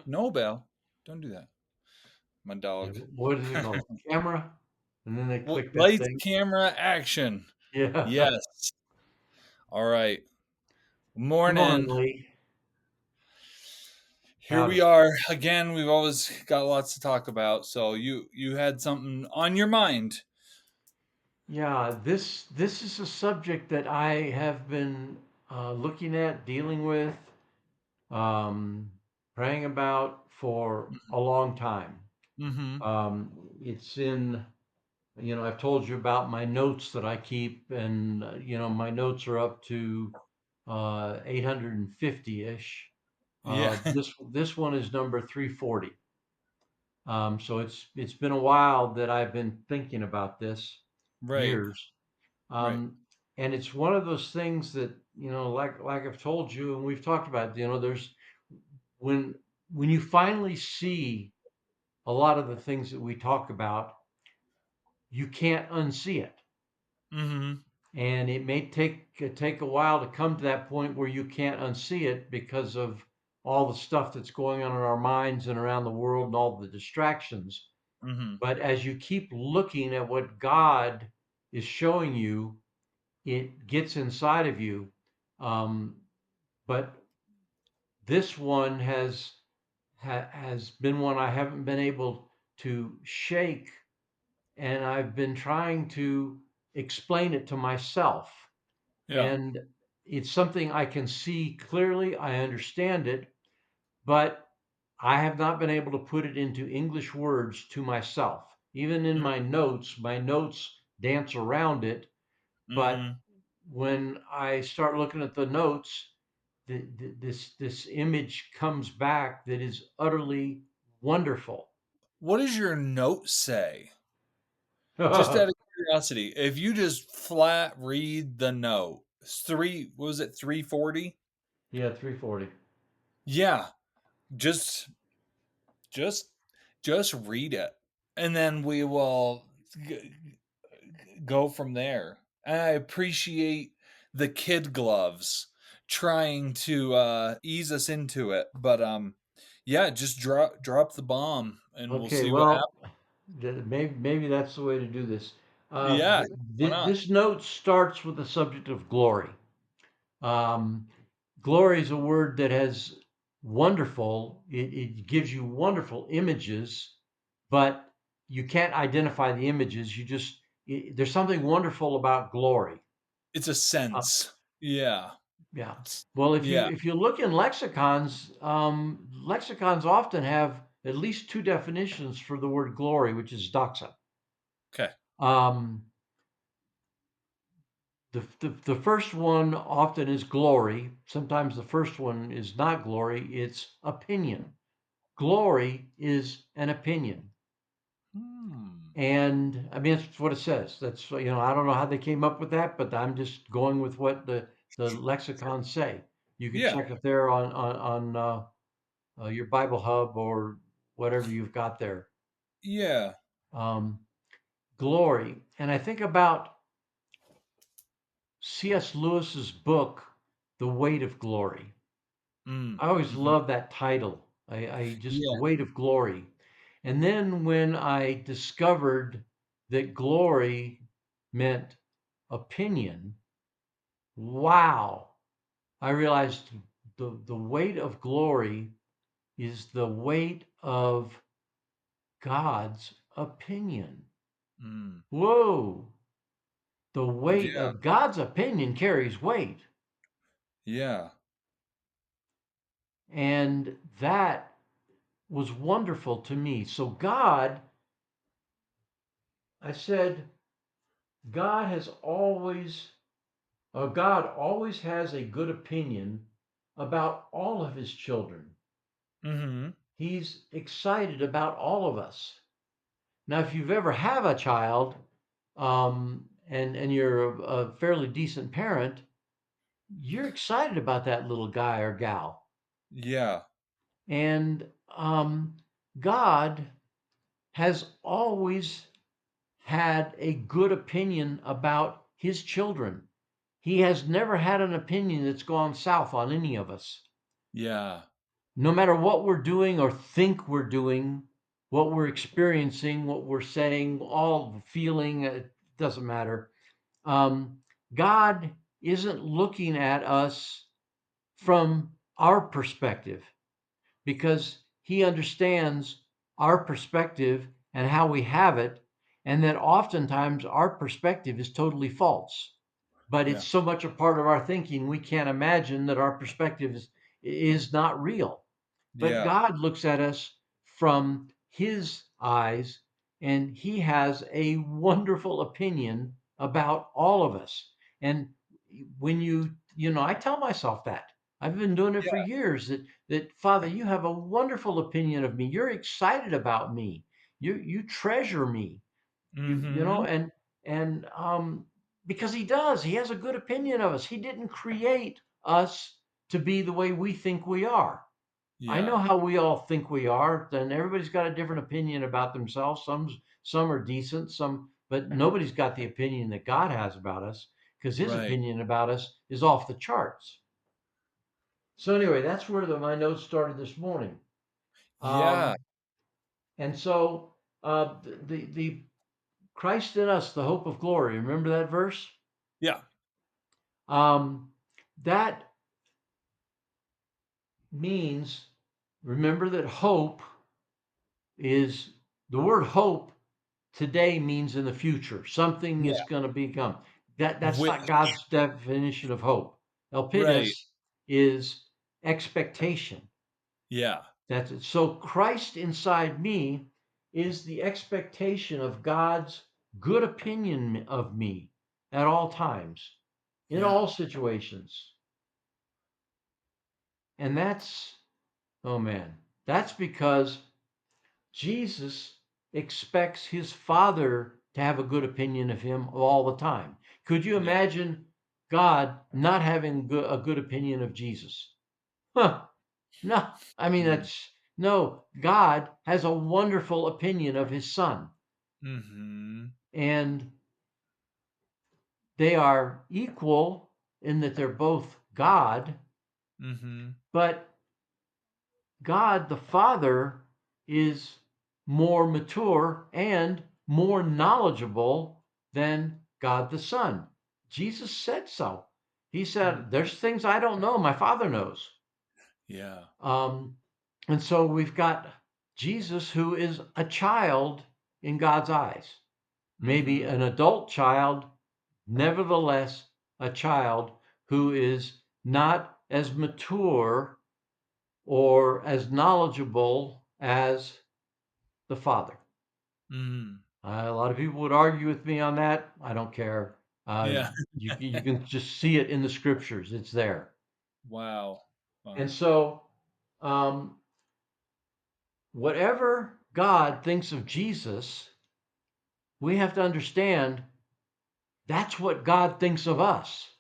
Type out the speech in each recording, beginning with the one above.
No, Belle. Don't do that. My Yeah, dog. what is it called? Camera? And then they Well, click that lights, thing. camera, action. Yeah. Yes. All right. Good morning, Morning. Lee. Here we Howdy. are again. We've always got lots to talk about. So you had something on your mind. Yeah, this is a subject that I have been looking at, dealing with, um, praying about for a long time. Mm-hmm. It's in, I've told you about my notes that I keep, and my notes are up to 850-ish. Yeah. This one is number 340. So it's been a while that I've been thinking about this, Right. years. Right. Um, and it's one of those things that, like I've told you, and we've talked about, there's when when you finally see a lot of the things that we talk about, you can't unsee it. Mm-hmm. And it may take a while to come to that point where you can't unsee it because of all the stuff that's going on in our minds and around the world and all the distractions. Mm-hmm. But as you keep looking at what God is showing you, it gets inside of you. Um, but this one has been one I haven't been able to shake, and I've been trying to explain it to myself. Yeah. And it's something I can see clearly. I understand it, but I have not been able to put it into English words to myself. Even in my notes dance around it. But Mm-hmm. when I start looking at the notes, this image comes back that is utterly wonderful. What does your note say? Just Yeah, out of curiosity, if you just flat read the note, it's three. What was it? 340. 340. Yeah. Just just just read it, and then we will g- go from there. And I appreciate the kid gloves trying to ease us into it, but yeah, just drop the bomb and we'll Okay, see what well, happens. maybe that's the way to do this. Yeah, why not? This note starts with the subject of glory. Um, Glory is a word that has wonderful, it gives you wonderful images, but you can't identify the images. There's something wonderful about glory. It's a Uh, sense. Yeah. yeah. It's, Well, yeah. if you look in lexicons, lexicons often have at least two definitions for the word glory, which is doxa. Okay. Um, the first one often is glory. Sometimes the first one is not glory, it's opinion. Glory is an opinion. Hmm. And I mean, that's what it says. I don't know how they came up with that, but I'm just going with what the lexicons say. You can Yeah. check it there on your Bible Hub or whatever you've got there. Yeah. Um, Glory. And I think about C.S. Lewis's book, The Weight of Glory. Mm. I always Hmm. love that title. I just the Yeah. weight of glory. And then when I discovered that glory meant opinion, wow, I realized the weight of glory is the weight of God's opinion. Mm. Whoa, the weight Yeah. of God's opinion carries weight. Yeah. And that was wonderful to me. So I said, God has always, God always has a good opinion about all of his children. Hmm. He's excited about all of us. Now, if you've ever have a child, and you're a fairly decent parent, you're excited about that little guy or gal. Yeah. And God has always had a good opinion about his children. He has never had an opinion that's gone south on any of us. Yeah. no matter what we're doing or think we're doing, what we're experiencing, what we're saying, all feeling, it doesn't matter. Um, God isn't looking at us from our perspective because he understands our perspective and how we have it, and that oftentimes our perspective is totally false. But it's Yeah. so much a part of our thinking, we can't imagine that our perspective is not real. But Yeah. God looks at us from his eyes, and he has a wonderful opinion about all of us. And when I tell myself that. I've been doing it for Yeah. years that Father, you have a wonderful opinion of me. You're excited about me. You treasure me. Mhm. And because he does, he has a good opinion of us. He didn't create us to be the way we think we are. I know Yeah. how we all think we are, and everybody's got a different opinion about themselves. Some are decent, but nobody's got the opinion that God has about us, because his Right. opinion about us is off the charts. So anyway, that's where my notes started this morning. Yeah. Um, and so the Christ in us, the hope of glory. Remember that verse? Yeah. Um, that means, remember that hope is the word hope today means in the future. Something is Yeah. going to become. That's not Which God's definition of hope. right. Elpides is expectation. Yeah. That's it. So Christ inside me is the expectation of God's good opinion of me at all times, in Yeah. all situations. And oh man, that's because Jesus expects his Father to have a good opinion of him all the time. Could you Yeah. imagine God not having a good opinion of Jesus? Huh. No, I mean, Mm. that's no, God has a wonderful opinion of his Son, Mhm. and they are equal in that they're both God, Mhm. but God the Father is more mature and more knowledgeable than God the Son. Jesus said so. He Mm. said, there's things I don't know, my Father knows. Yeah. Um, and so we've got Jesus, who is a child in God's eyes, maybe Mhm. an adult child, nevertheless, a child who is not as mature or as knowledgeable as the Father. Mhm. A lot of people would argue with me on that. I don't care. Yeah. You can just see it in the scriptures, it's there. Wow. And Wow. so, um, whatever God thinks of Jesus, we have to understand that's what God thinks of us.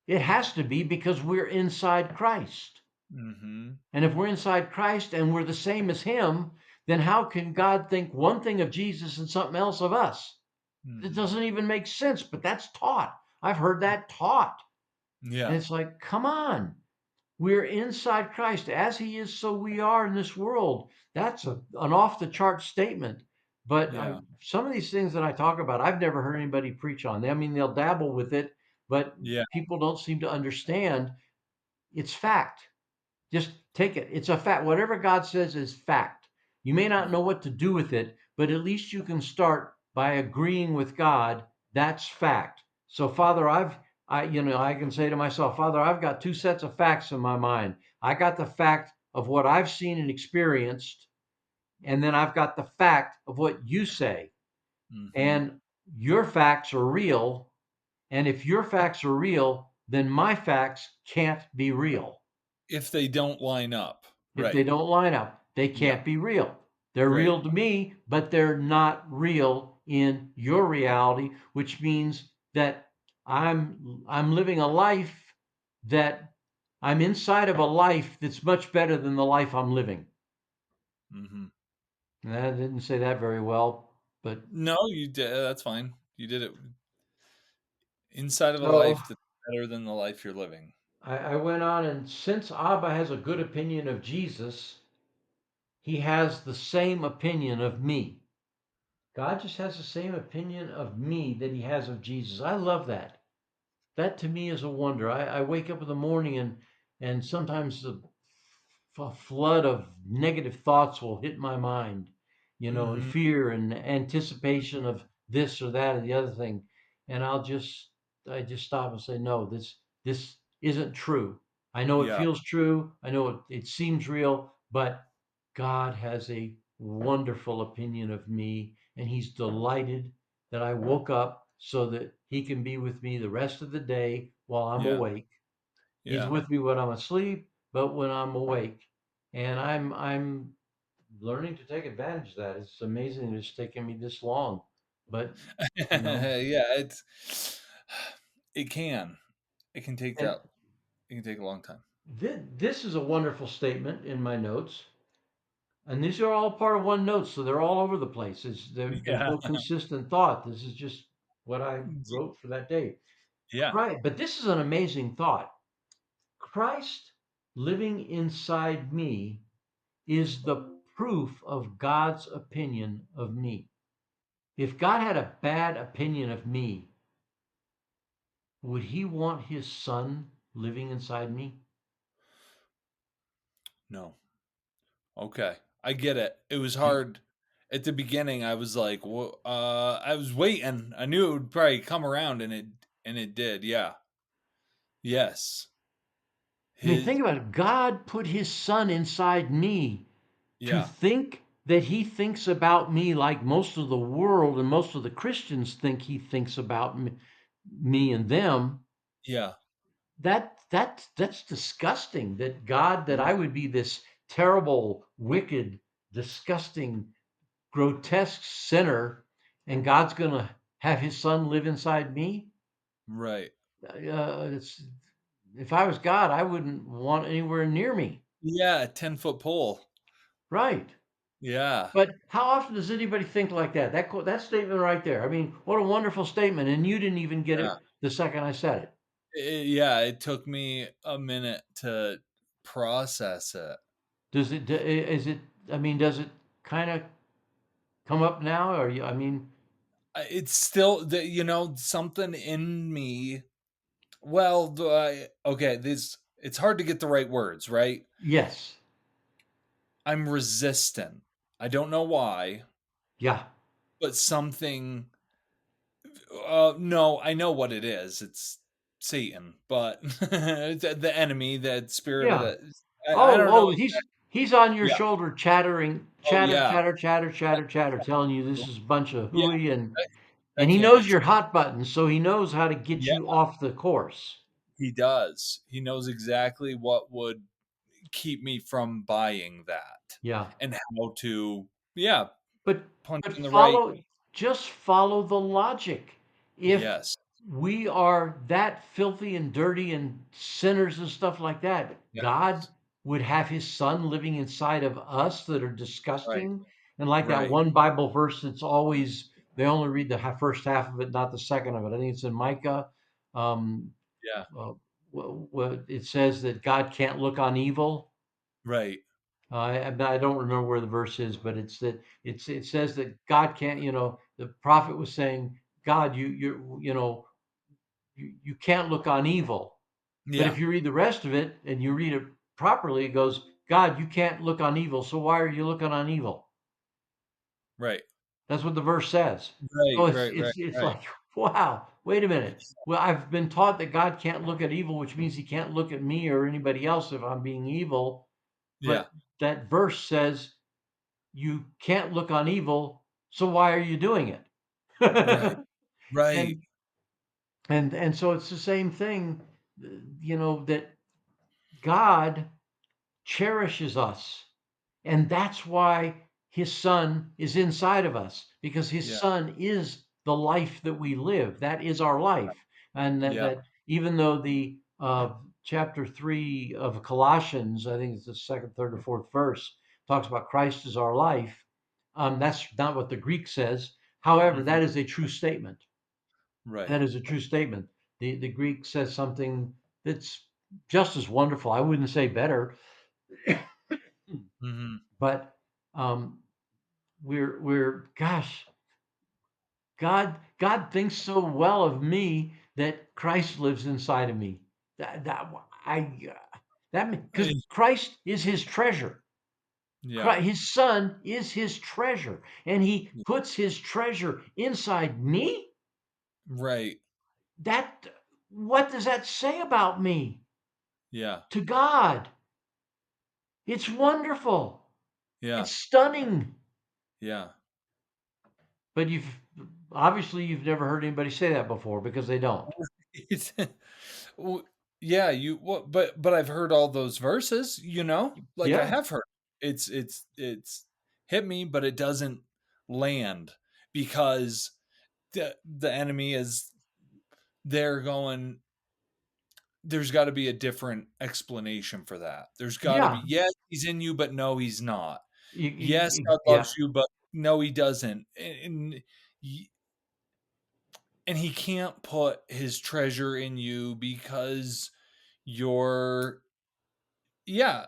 It has to be because we're inside Christ. Mhm. And if we're inside Christ and we're the same as Him, then how can God think one thing of Jesus and something else of us? It Mhm. doesn't even make sense, but that's taught. I've heard that taught. And Yeah. it's like, come on. We're inside Christ. As He is, so we are in this world. That's an off the chart statement. But Yeah. some of these things that I talk about, I've never heard anybody preach on. I mean, they'll dabble with it, but Yeah. people don't seem to understand it's fact. Just take it. It's a fact. Whatever God says is fact. You may not Yeah. know what to do with it, but at least you can start by agreeing with God. That's fact. So, Father, I can say to myself, Father, I've got two sets of facts in my mind. I got the fact of what I've seen and experienced, and then I've got the fact of what you say. Mhm. And your facts are real. And if your facts are real, then my facts can't be real. If they don't line up. If they Right. don't line up, they Yeah. can't be real. They're Right. real to me, but they're not real in your reality, which means that I'm living a life that I'm inside of a life that's much better than the life I'm living. Mhm. And I didn't say that very well, but No, you did that's fine. You did it inside of a so life that's better than the life you're living. I went on, and since Abba has a good opinion of Jesus, he has the same opinion of me. God just has the same opinion of me that he has of Jesus. I love that. That to me is a wonder. I wake up in the morning, and sometimes a flood of negative thoughts will hit my mind, and Mhm. fear and anticipation of this or that or the other thing. And I just stop and say, no, this isn't true. I know it Yeah, feels true. I know it seems real, but God has a wonderful opinion of me, and he's delighted that I woke up so that he can be with me the rest of the day while I'm yeah, awake. He's yeah. with me when I'm asleep, but when I'm awake. And I'm learning to take advantage of that. It's amazing it's taken me this long. But you know, Yeah, it can. It can take and that it can take a long time. this is a wonderful statement in my notes. And these are all part of one note, so they're all over the place. There's Yeah. no consistent thought. This is just what I wrote for that day. Yeah. Right, but this is an amazing thought. Christ living inside me is the proof of God's opinion of me. If God had a bad opinion of me, would he want his son living inside me? No. Okay. I get it. It was Do you, hard at the beginning. I was like, I was waiting. I knew it would probably come around and it did. Yeah. Yes. I mean, think His about it. God put his son inside me to yeah. think that he thinks about me like most of the world and most of the Christians think he thinks about me and them. Yeah. That's disgusting. That I would be this terrible, wicked, disgusting, grotesque sinner, and God's going to have his son live inside me. Right. It's If I was God, I wouldn't want anywhere near me. Yeah, 10-foot pole. Right. Yeah. But how often does anybody think like that? That statement right there. I mean, what a wonderful statement, and you didn't even get Yeah. it the second I said it. Yeah, it took me a minute to process it. Is it? I mean, does it kind of come up now? Or I mean, It's still something in me. Well, okay, this it's hard to get the right words, right? yes, I'm resistant. I don't know why, yeah, but something no, I know what it is. It's Satan, but the enemy, that spirit of yeah. the I don't know. He's on your Yeah. shoulder, chattering, Oh chatter, yeah. chatter, chatter, That, chatter, chatter, telling you this is a bunch of yeah, hooey, that, and that he can't be knows true. your hot buttons, so he knows how to get Yeah, you off the course. he does. He knows exactly what would keep me from buying that Yeah. and how to, yeah, But punch but in the right. just follow the logic. If Yes. we are that filthy and dirty and sinners and stuff like that, Yeah. God would have his son living inside of us that are Right. disgusting. And like that Right. one Bible verse that's always, they only read the first half of it, not the second of it. I think it's in Micah. Um, Yeah. it says that God can't look on evil. Right. I don't remember where the verse is, but it says that God can't. The prophet was saying, God, you can't look on evil. But Yeah. if you read the rest of it and you read it properly, it goes, God, you can't look on evil. So why are you looking on evil? Right. That's what the verse says. Right. So it's Right. Right. it's it's Right. like, wow, wait a minute. Well, I've been taught that God can't look at evil, which means he can't look at me or anybody else if I'm being evil. Yeah. But that verse says you can't look on evil, so why are you doing it? Right. Right. and and so it's the same thing, that God cherishes us. And that's why his son is inside of us, because his Yeah. son is the life that we live. That is our life. And Yeah. that even though the chapter 3 of Colossians, I think it's the second, third, or fourth verse, talks about Christ as our life, that's not what the Greek says. However, Mhm. that is a true statement. Right. That is a true statement. The Greek says something that's just as wonderful. I wouldn't say better, Mhm. but um, we're gosh, God thinks so well of me that Christ lives inside of me. That I that because Eh, Christ is His treasure. yeah. Christ, His Son is His treasure, and He Y puts His treasure inside me. right. That what does that say about me Yeah. to God? It's wonderful. Yeah. It's stunning. Yeah. But you've never heard anybody say that before because they don't. It's w yeah, you well, but I've heard all those verses, like, I Yeah, have heard. It's hit me, but it doesn't land because the enemy is there going, there's gotta be a different explanation for that. There's gotta be, yeah, "Yes, he's in you, but no, he's not. Yes, you, God yeah, loves you, but no, he doesn't." Y and he can't put his treasure in you because you're yeah,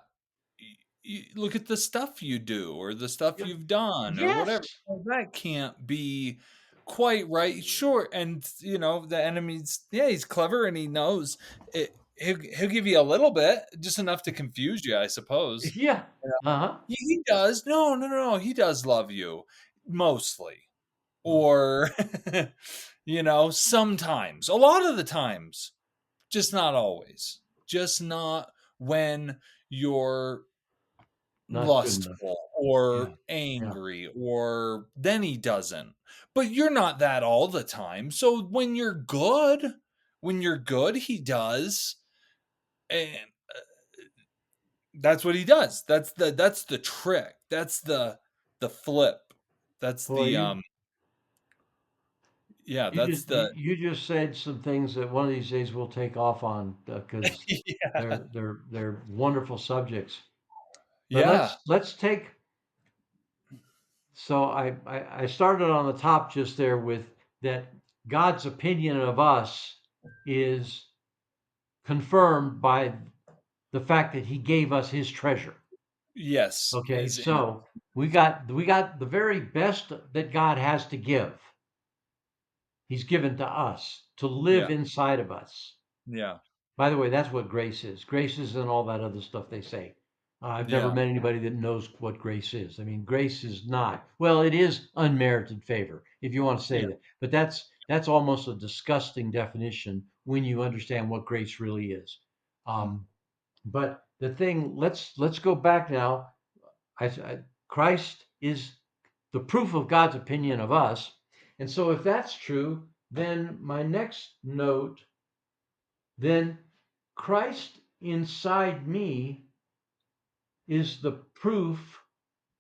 look at the stuff you do or the stuff yeah. you've done or Yes, whatever. Well, that can't be quite right. Sure, and the enemy's, yeah, he's clever and he knows it. He'll give you a little bit, just enough to confuse you, I suppose. yeah, You know? uh-huh. He does. No, no, no, no. He does love you mostly, Mm. or sometimes, a lot of the times, just not always, just not when you're Not good enough. lustful Yeah, or yeah. angry, or then he doesn't. But you're not that all the time. So when you're good, he does. And that's what he does. That's the trick. That's the flip. That's Boy, the yeah, that's the you just said some things that one of these days we'll take off on because yeah. they're wonderful subjects. But Yeah. let's take so I started on the top just there with that God's opinion of us is confirmed by the fact that He gave us His treasure. Yes. Okay, He's in. so we got the very best that God has to give. He's given to us to live Yeah. inside of us. Yeah. By the way, that's what grace is. Grace isn't all that other stuff they say. I've never Yeah. met anybody that knows what grace is. I mean, grace is not. Well, it is unmerited favor, if you want to say Yeah. that. But that's almost a disgusting definition when you understand what grace really is. Mm. Um, but the thing, let's go back now. Christ is the proof of God's opinion of us, and so if that's true, then my next note, then Christ inside me is the proof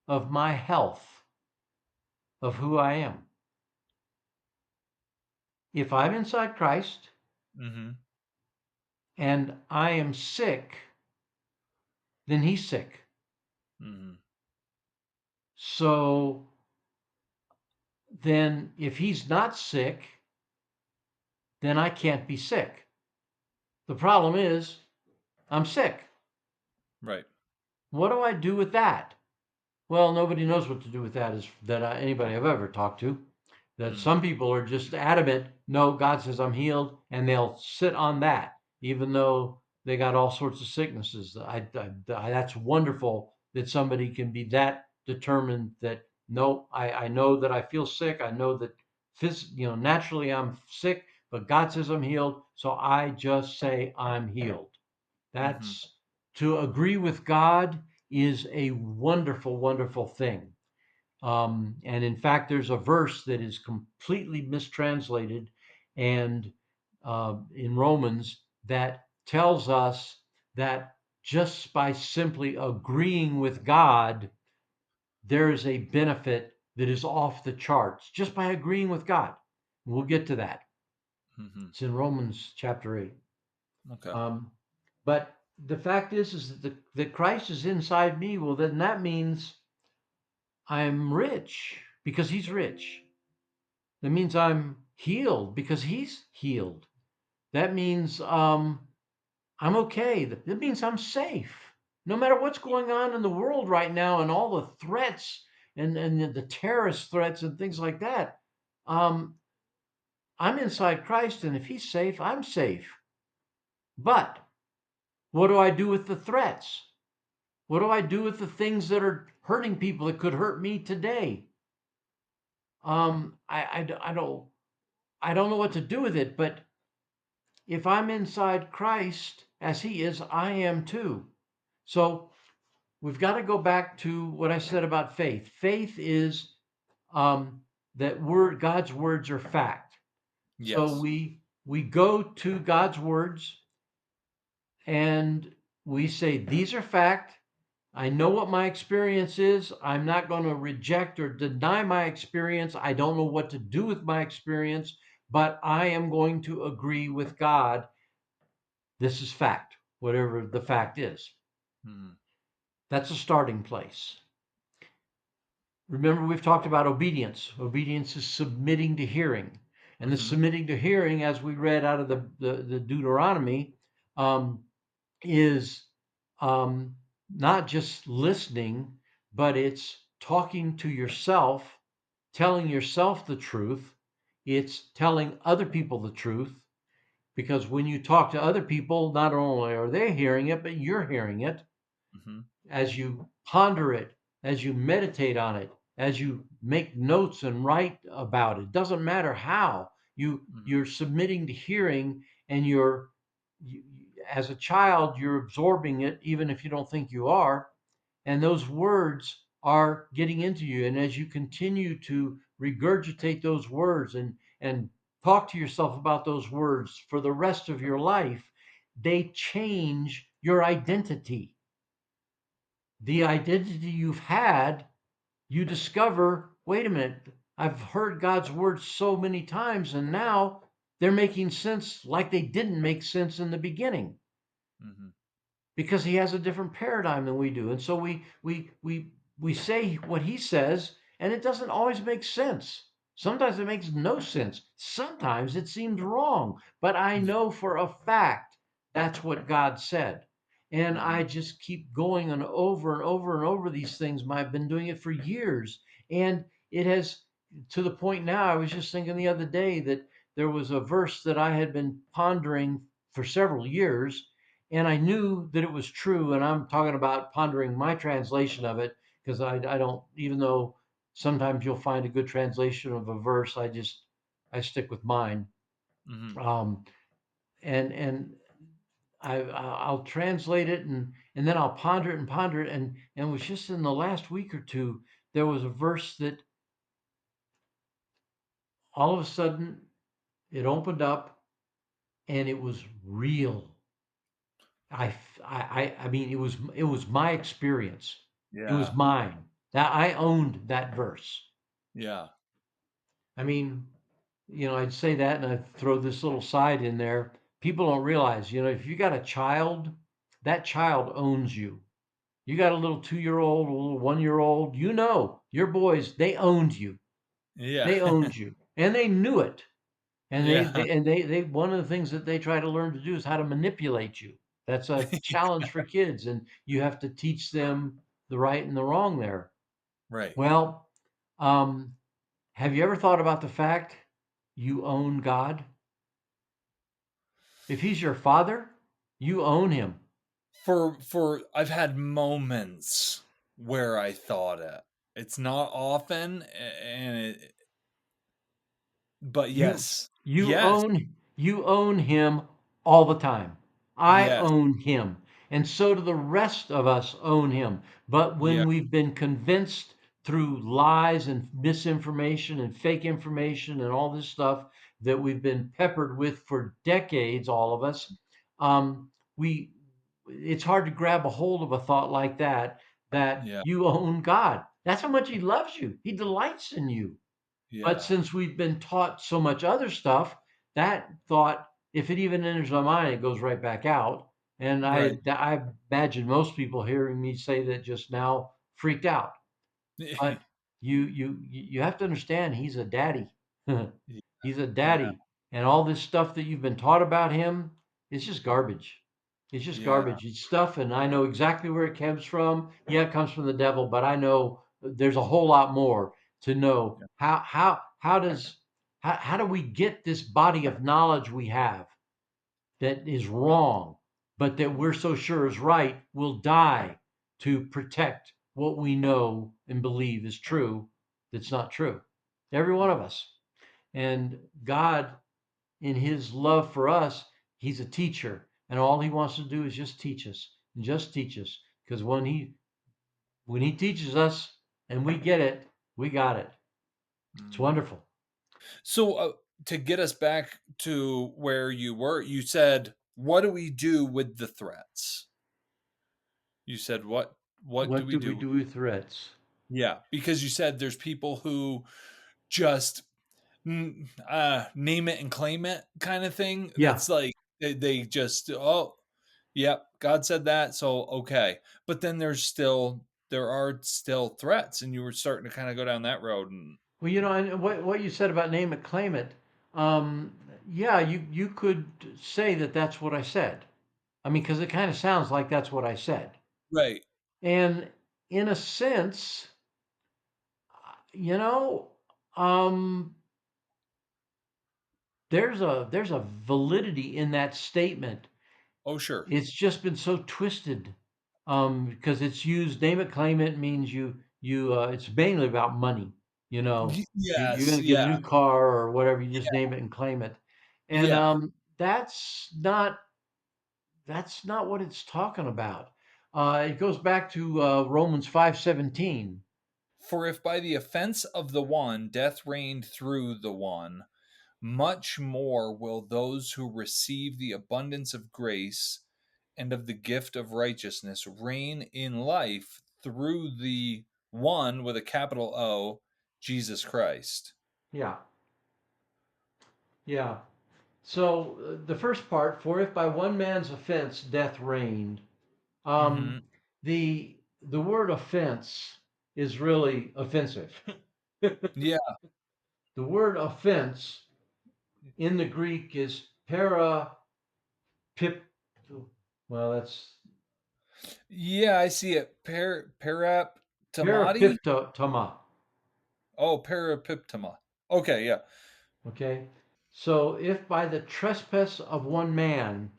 of my health, of who I am. If I'm inside Christ Mhm. and I am sick, then He's sick. Mhm. So then if He's not sick, then I can't be sick. The problem is I'm sick. Right. What do I do with that? Well, nobody knows what to do with that is that anybody I've ever talked to. That Mm. some people are just adamant, no, God says I'm healed, and they'll sit on that, even though they got all sorts of sicknesses. That's wonderful that somebody can be that determined that no, I know that I feel sick. I know that naturally I'm sick, but God says I'm healed, so I just say I'm healed. Mhm. That's to agree with God is a wonderful, wonderful thing. And in fact, there's a verse that is completely mistranslated and in Romans that tells us that just by simply agreeing with God, there is a benefit that is off the charts just by agreeing with God. We'll get to that. Mhm. It's in Romans chapter 8. Okay. Um, but the fact is that Christ is inside me. Well, then that means I'm rich because He's rich. That means I'm healed because He's healed. That means I'm okay. That means I'm safe. No matter what's going on in the world right now and all the threats and the terrorist threats and things like that, um, I'm inside Christ, and if He's safe, I'm safe. But what do I do with the threats? What do I do with the things that are hurting people that could hurt me today? I don't know what to do with it, but if I'm inside Christ as He is, I am too. So we've got to go back to what I said about faith. Faith is that word, God's words are fact. So Yes. we go to God's words and we say these are fact. I know what my experience is. I'm not going to reject or deny my experience. I don't know what to do with my experience, but I am going to agree with God. This is fact, whatever the fact is. Mhm. That's a starting place. Remember, we've talked about obedience. Obedience is submitting to hearing. And the Mhm. submitting to hearing, as we read out of the Deuteronomy, um, is not just listening, but it's talking to yourself, telling yourself the truth. It's telling other people the truth. Because when you talk to other people, not only are they hearing it, but you're hearing it Mhm. as you ponder it, as you meditate on it, as you make notes and write about it. Doesn't matter how Mhm. you're submitting to hearing, and you, as a child you're absorbing it, even if you don't think you are, and those words are getting into you. And as you continue to regurgitate those words and talk to yourself about those words for the rest of your life, they change your identity, the identity you've had. You discover, wait a minute, I've heard God's words so many times, and now they're making sense like they didn't make sense in the beginning, Mhm. because he has a different paradigm than we do. And so we say what he says, and it doesn't always make sense. Sometimes it makes no sense. Sometimes it seems wrong, but I Yeah. know for a fact that's what God said. And I Mhm. just keep going and over and over and over these things. I've been doing it for years. And it has, to the point now, I was just thinking the other day that there was a verse that I had been pondering for several years, and I knew that it was true. And I'm talking about pondering my translation of it, because I don't, even though sometimes you'll find a good translation of a verse, I stick with mine. Mhm. Um, and I'll translate it, and then I'll ponder it and ponder it. And it was just in the last week or two, there was a verse that all of a sudden it opened up, and it was real. I mean, it was my experience. It was Yeah. mine. That I owned that verse. Yeah. I mean, I'd say that, and I'd throw this little side in there. People don't realize, if you got a child, that child owns you. You got a little 2-year old, a little 1-year old, your boys, they owned you. Yeah. They owned you, and they knew it. And they, Yeah. they and they one of the things that they try to learn to do is how to manipulate you. That's a challenge for kids, and you have to teach them the right and the wrong there. Right. Well, um, have you ever thought about the fact you own God? If He's your father, you own Him. For I've had moments where I thought it. It's not often, and but You yes. you Yes. own him all the time. I Yes. own him. And so do the rest of us own him. But Yeah. when we've been convinced through lies and misinformation and fake information and all this stuff that we've been peppered with for decades, all of us, we it's hard to grab a hold of a thought like that Yeah. you own God. That's how much he loves you. He delights in you. But Yeah. since we've been taught so much other stuff, that thought, if it even enters my mind, it goes right back out. And Right. I imagine most people hearing me say that just now freaked out. But you have to understand, he's a daddy. He's a Yeah. daddy, and all this stuff that you've been taught about him is just garbage. It's just Yeah. garbage. It's stuff, and I know exactly where it comes from. Yeah, it comes from the devil, but I know there's a whole lot more to know. Yeah. How do we get this body of knowledge we have that is wrong, but that we're so sure is right? We'll die to protect what we know and believe is true. That's not true. Every one of us. And God, in his love for us, he's a teacher, and all he wants to do is just teach us and just teach us. Because when he teaches us and we get it, we got it. It's Mm. wonderful. So, to get us back to where you were, you said, "What do we do with the threats?" You said, "What do What we do we do?" do with threats? Yeah, because you said there's people who just name it and claim it kind of thing. Yeah. That's like they just, oh, yep, God said that, so okay. But then there are still threats, and you were starting to kind of go down that road, and Well, and what you said about name it, claim it. Um, yeah, you could say that that's what I said. I mean, because it kind of sounds like that's what I said. right, And in a sense, you know, um, there's a validity in that statement. oh sure, It's just been so twisted, because it's used name it, claim it means it's mainly about money. You're yes, going to get a yeah, new car or whatever. You just name it and claim it, and yeah. that's not what it's talking about. It goes back to Romans 5:17. For if by the offense of the one death reigned through the one, much more will those who receive the abundance of grace and of the gift of righteousness reign in life through the one with a capital O, Jesus Christ. Yeah, yeah. So the first part, for if by one man's offense death reigned, Hmm. um, the word offense is really offensive. Yeah, The word offense in the Greek is pip. Well, that's yeah, I see it. Paraptomati. parapiptoma. Oh, parapiptoma. Okay, yeah, Okay, so if by the trespass of one man,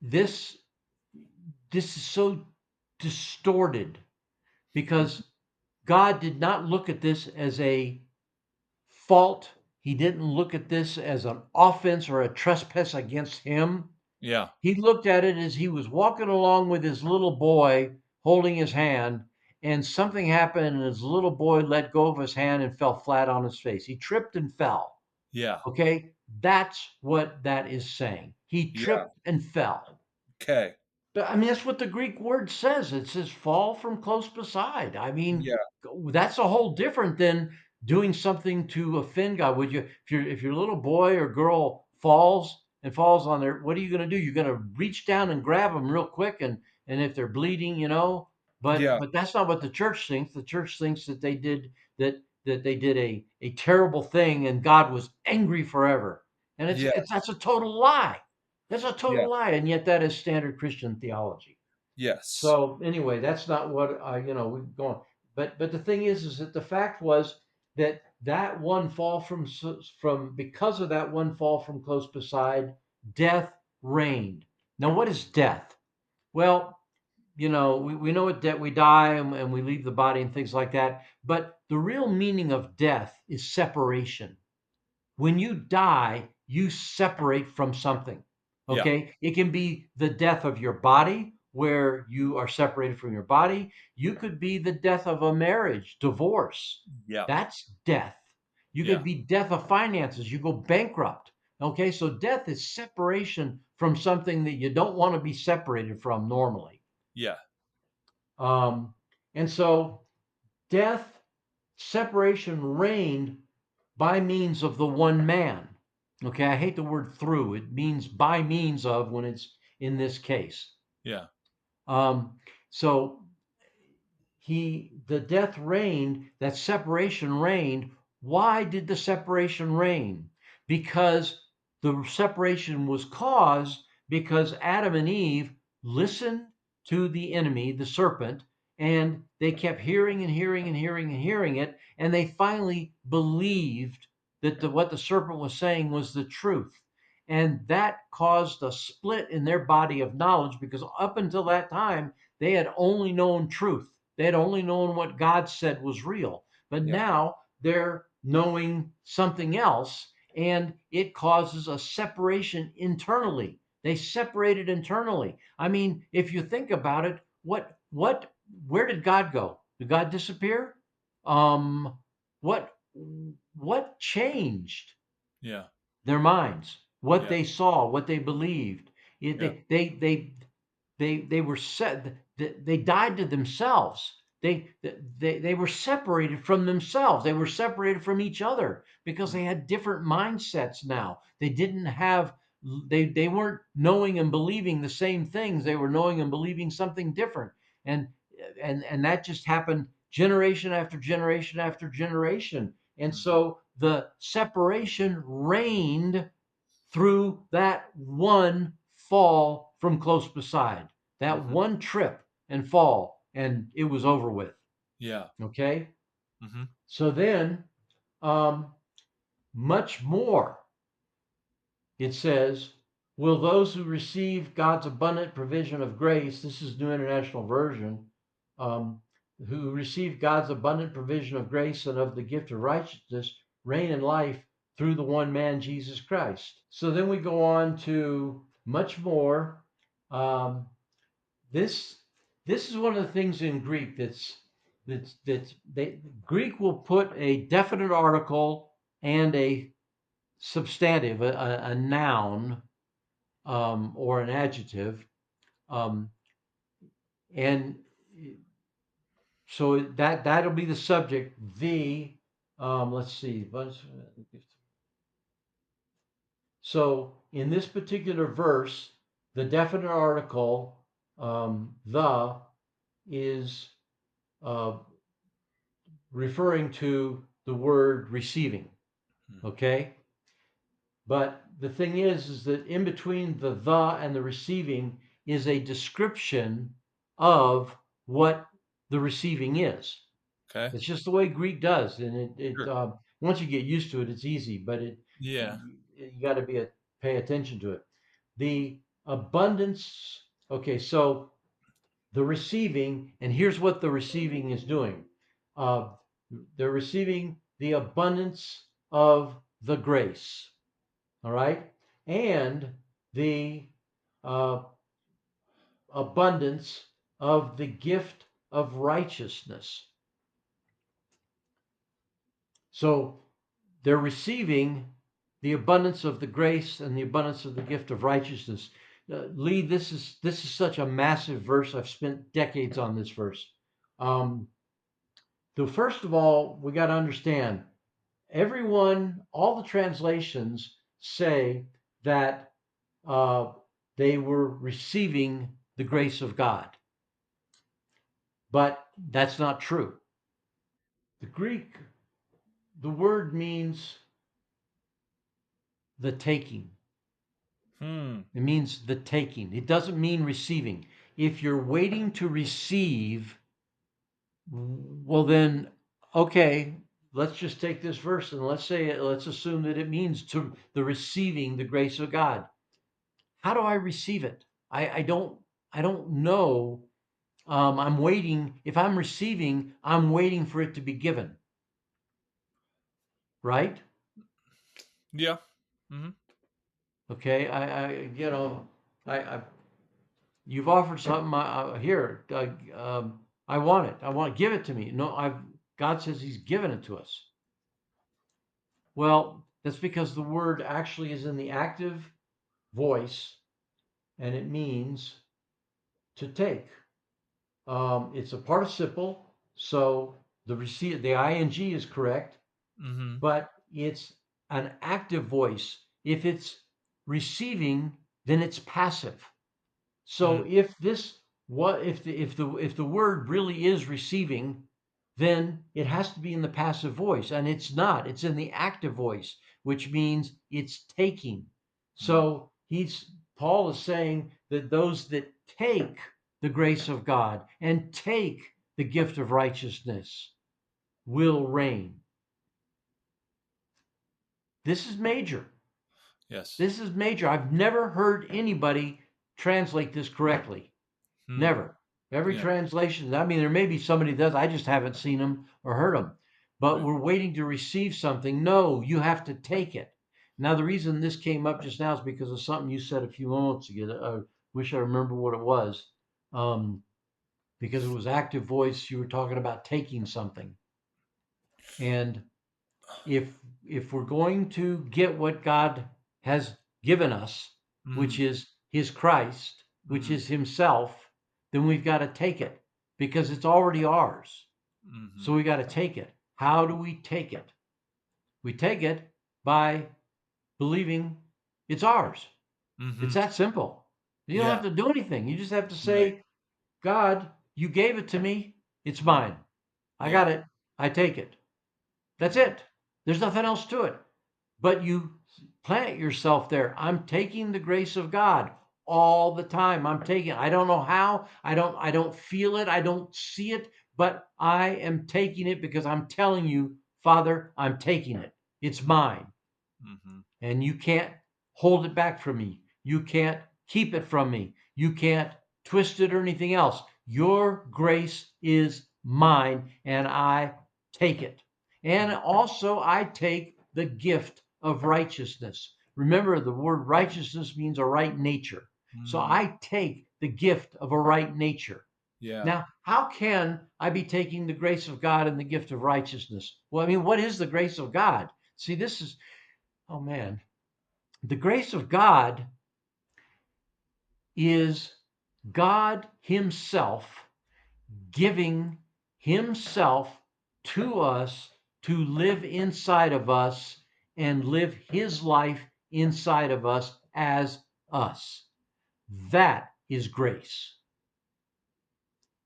this this is so distorted because God did not look at this as a fault. He didn't look at this as an offense or a trespass against him. yeah, He looked at it as he was walking along with his little boy holding his hand, and something happened, and his little boy let go of his hand and fell flat on his face. He tripped and fell. yeah, Okay, that's what that is saying. He yeah. tripped and fell. Okay, But I mean, that's what the Greek word says. It says fall from close beside. I mean, yeah, that's a whole different than doing something to offend God. Would you, if your little boy or girl falls on there, what are you going to do? You're going to reach down and grab them real quick, and if they're bleeding, But yeah, but that's not what the church thinks. The church thinks that they did a terrible thing, and God was angry forever. And yeah, that's a total lie. That's a yeah, total lie, and yet that is standard Christian theology. yes, So anyway, that's not what we're going. But the thing is that the fact was that one fall from because of that one fall from close beside, death reigned. Now, what is death? Well, we know what death we die and we leave the body and things like that. But the real meaning of death is separation. When you die, you separate from something. yeah, Okay. It can be the death of your body, where you are separated from your body. You could be the death of a marriage, divorce. yeah, That's death. You could yeah, be death of finances. You go bankrupt. Okay. So death is separation from something that you don't want to be separated from normally. yeah, Um, and so death, separation reigned by means of the one man. Okay, I hate the word through. It means by means of when it's in this case. yeah, Um, so the death reigned, that separation reigned. Why did the separation reign? Because the separation was caused because Adam and Eve listened to the enemy, the serpent, and they kept hearing and hearing and hearing and hearing it, and they finally believed that what the serpent was saying was the truth. And that caused a split in their body of knowledge, because up until that time, they had only known truth. They had only known what God said was real. But Yeah. now they're knowing something else, and it causes a separation internally. They separated internally. I mean, if you think about it, where did God go? Did God disappear? Um, what what changed Yeah. their minds? What Yeah. they saw, what they believed. Yeah. They were set. They died to themselves. They were separated from themselves. They were separated from each other because Mm. they had different mindsets now. They didn't have. They weren't knowing and believing the same things. They were knowing and believing something different. And and that just happened generation after generation after generation. And Mhm. so the separation reigned through that one fall from close beside, that Mhm. one trip and fall, and it was over with. Yeah. Okay. Mhm. So then, um, much more, it says, will those who receive God's abundant provision of grace, this is New International Version, um, who receive God's abundant provision of grace and of the gift of righteousness, reign in life through the one man, Jesus Christ. So then we go on to much more. Um, this this is one of the things in Greek Greek will put a definite article and a substantive, a noun, or an adjective, um, and so that'll be the subject. Let's see. So in this particular verse, the definite article, the, is uh, referring to the word receiving. Mm. Okay, but the thing is that in between the and the receiving is a description of what the receiving is. Okay. It's just the way Greek does, and Sure. once you get used to it, it's easy. But Yeah. you got to pay attention to it. The abundance. Okay, so the receiving, and here's what the receiving is doing. Uh, they're receiving the abundance of the grace. All right, and the uh, abundance of the gift of righteousness. So they're receiving the abundance of the grace and the abundance of the gift of righteousness. Lee, this is such a massive verse. I've spent decades on this verse. Um, so first of all, we got to understand, all the translations say that uh, they were receiving the grace of God, but that's not true. The Greek, the word means the taking. Hmm. It means the taking. It doesn't mean receiving. If you're waiting to receive, well, then, okay, let's just take this verse and let's assume that it means to the receiving the grace of God. How do I receive it? I don't know. I'm waiting. If I'm receiving, I'm waiting for it to be given, right? Yeah. Mhm. Okay. I you've offered something. Here, I want it. I want give it to me. No, I've God says He's given it to us. Well, that's because the word actually is in the active voice, and it means to take. It's a participle, so the ing is correct, Mhm. but it's an active voice. If it's receiving, then it's passive. Mm. So if this what if the word really is receiving, then it has to be in the passive voice, and it's not. It's in the active voice, which means it's taking. Mm. So he's Paul is saying that those that take the grace of God and take the gift of righteousness will reign. This is major. Yes. This is major. I've never heard anybody translate this correctly. Hmm. Never. Every Yeah. translation, I mean, there may be somebody that does, I just haven't seen them or heard them. But Right. we're waiting to receive something. No, you have to take it. Now, the reason this came up just now is because of something you said a few moments ago. I wish I remember what it was. Um, because it was active voice. You were talking about taking something. And if we're going to get what God has given us, which Mm. is his Christ, which Mhm. is himself, then we've got to take it because it's already ours. So Mhm. we got to take it. How do we take it? We take it by believing it's ours. It's Mhm. that simple. You don't Yeah. have to do anything. You just have to Right. say, God, you gave it to me. It's mine. I got Yeah. it. I take it. That's Mhm. it. There's nothing else to it. But you plant yourself there. I'm taking the grace of God all the time. I'm taking it. I don't know how. I don't feel it. I don't see it, but I am taking it because I'm telling you, Father, I'm taking it. It's mine. Mhm. And you can't hold it back from me. You can't keep it from me. You can't twist it or anything else. Your grace is mine, and I take it. And Mm. also, I take the gift of righteousness. Remember, the word righteousness means a right nature. So Mm. I take the gift of a right nature. Yeah. Now, how can I be taking the grace of God and the gift of righteousness? Well, I mean, what is the grace of God? See, this is, oh man, the grace of God is God Himself giving Himself to us to live inside of us and live His life inside of us as us. That is grace.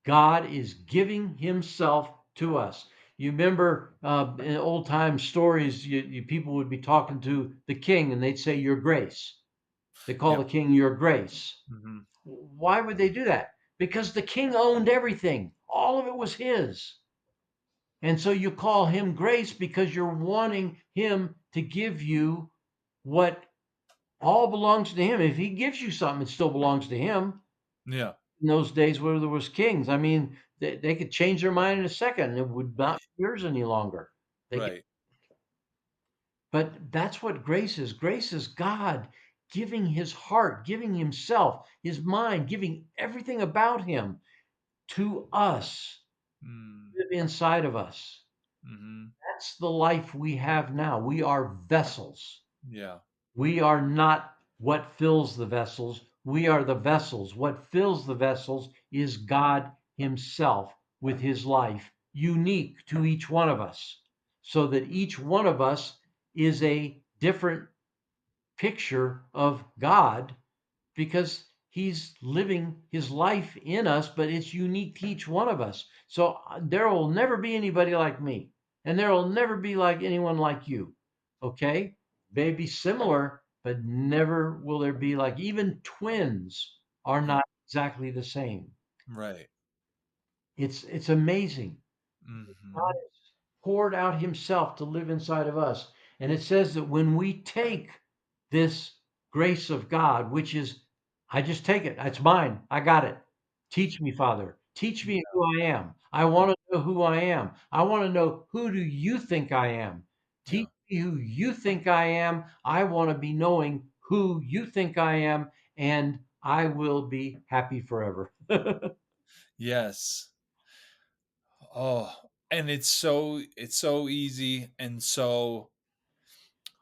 God is giving Himself to us. You remember in old time stories, people would be talking to the king and they'd say, Your grace. They call Yep. the king Your grace. Mhm. Why would they do that? Because the king owned everything. All of it was his. And so you call him grace because you're wanting him to give you what all belongs to him. If he gives you something, it still belongs to him. Yeah. In those days where there was kings, I mean, they could change their mind in a second. It would not be yours any longer. They Right. But that's what grace is. Grace is God giving his heart, giving himself, his mind, giving everything about him to us, Mm. live inside of us. Mhm. That's the life we have now. We are vessels. Yeah. We are not what fills the vessels. We are the vessels. What fills the vessels is God Himself with His life, unique to each one of us, so that each one of us is a different picture of God because he's living his life in us, but it's unique to each one of us. So there will never be anybody like me, and there will never be like anyone like you. Okay? Maybe similar, but never will there be like even twins are Yeah. not exactly the same. Right. It's amazing. God Mhm. has poured out himself to live inside of us. And it says that when we take this grace of God, which is, I just take it, it's mine, I got it. Teach me, Father. Teach me Yeah. who I am. I want to know who I am. I want to know who do you think I am? Yeah. Teach me who you think I am. I want to be knowing who you think I am, and I will be happy forever. Yes. Oh, and it's so easy and so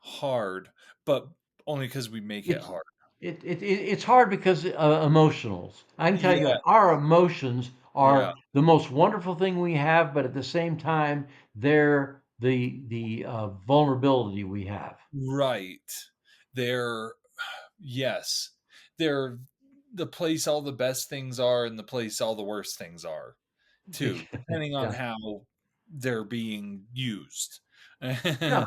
hard, but only because we make it It's hard. it's hard because emotionals. I can tell you Yeah. that our emotions Yeah. are the most wonderful thing we have, but at the same time, they're the vulnerability we have. Right. They're yes. They're the place all the best things are and the place all the worst things are too, depending on Yeah, how they're being used. yeah.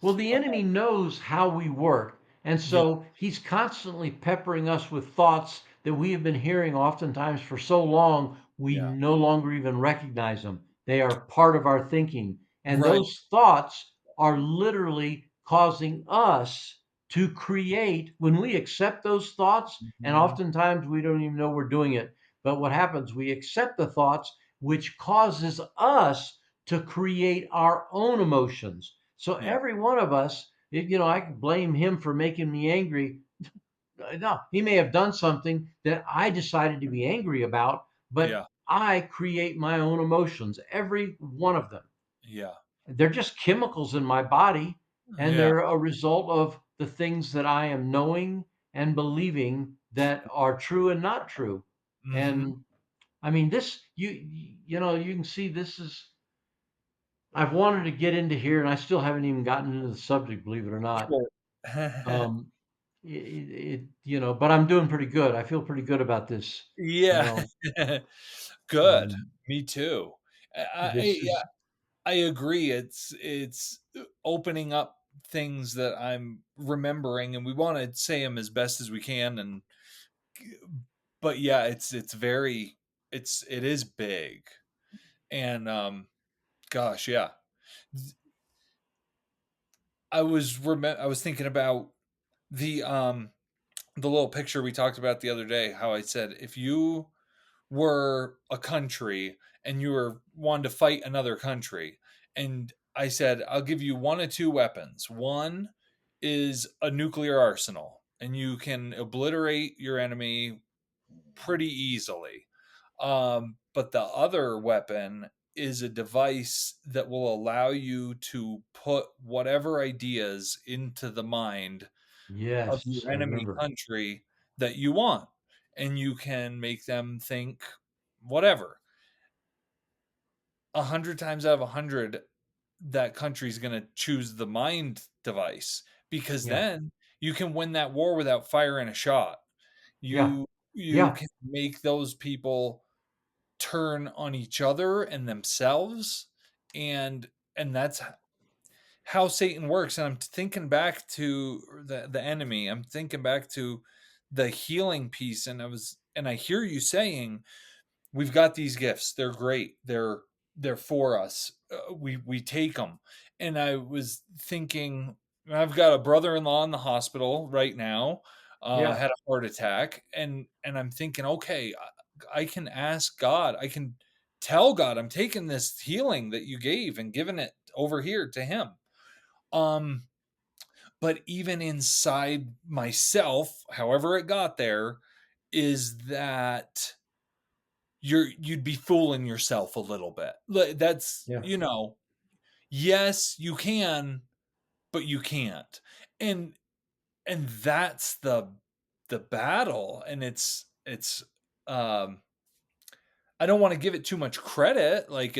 Well, the enemy knows how we work, And Yeah. so he's constantly peppering us with thoughts that we have been hearing oftentimes for so long, we Yeah. no longer even recognize them. They are part of our thinking. And Right. those thoughts are literally causing us to create, when we accept those thoughts, and Mhm. oftentimes we don't even know we're doing it. But what happens? We accept the thoughts, which causes us to create our own emotions. So Yeah. every one of us, I can blame him for making me angry. No, he may have done something that I decided to be angry about, but Yeah. I create my own emotions, every one of them. Yeah. They're just chemicals in my body, and Yeah. they're a result of the things that I am knowing and believing that are true and not true. Mhm. And I mean, you can see this is, I've wanted to get into here, and I still haven't even gotten into the subject, believe it or not. Sure. Um, but I'm doing pretty good. I feel pretty good about this. You Yeah. know, Good. um, Me too. this Yeah, is, I agree. It's opening up things that I'm remembering, and we wanna say them as best as we can, and but yeah, it's very it is big, and, gosh, yeah. I was thinking about the, um the little picture we talked about the other day, how I said, if you were a country and you were wanting to fight another country, and I said, I'll give you one of two weapons. One is a nuclear arsenal, and you can obliterate your enemy pretty easily. But the other weapon is a device that will allow you to put whatever ideas into the mind of yes, your I enemy remember. country that you want, and you can make them think whatever. 100 times out of 100, that country's going to choose the mind device, because Yeah, then you can win that war without firing a shot. yeah, You yeah, can make those people turn on each other and themselves, and that's how Satan works. And I'm thinking back to the enemy. I'm thinking back to the healing piece, and I hear you saying we've got these gifts. They're great. They're for us. We take them. And I was thinking, I've got a brother-in-law in the hospital right now. yeah, Had a heart attack, and I'm thinking, okay, I can ask God. I can tell God I'm taking this healing that you gave and giving it over here to him. Um, but even inside myself, however it got there, is that you'd be fooling yourself a little bit. That's, yeah, yes, you can, but you can't. And that's the battle. And um I don't want to give it too much credit. Like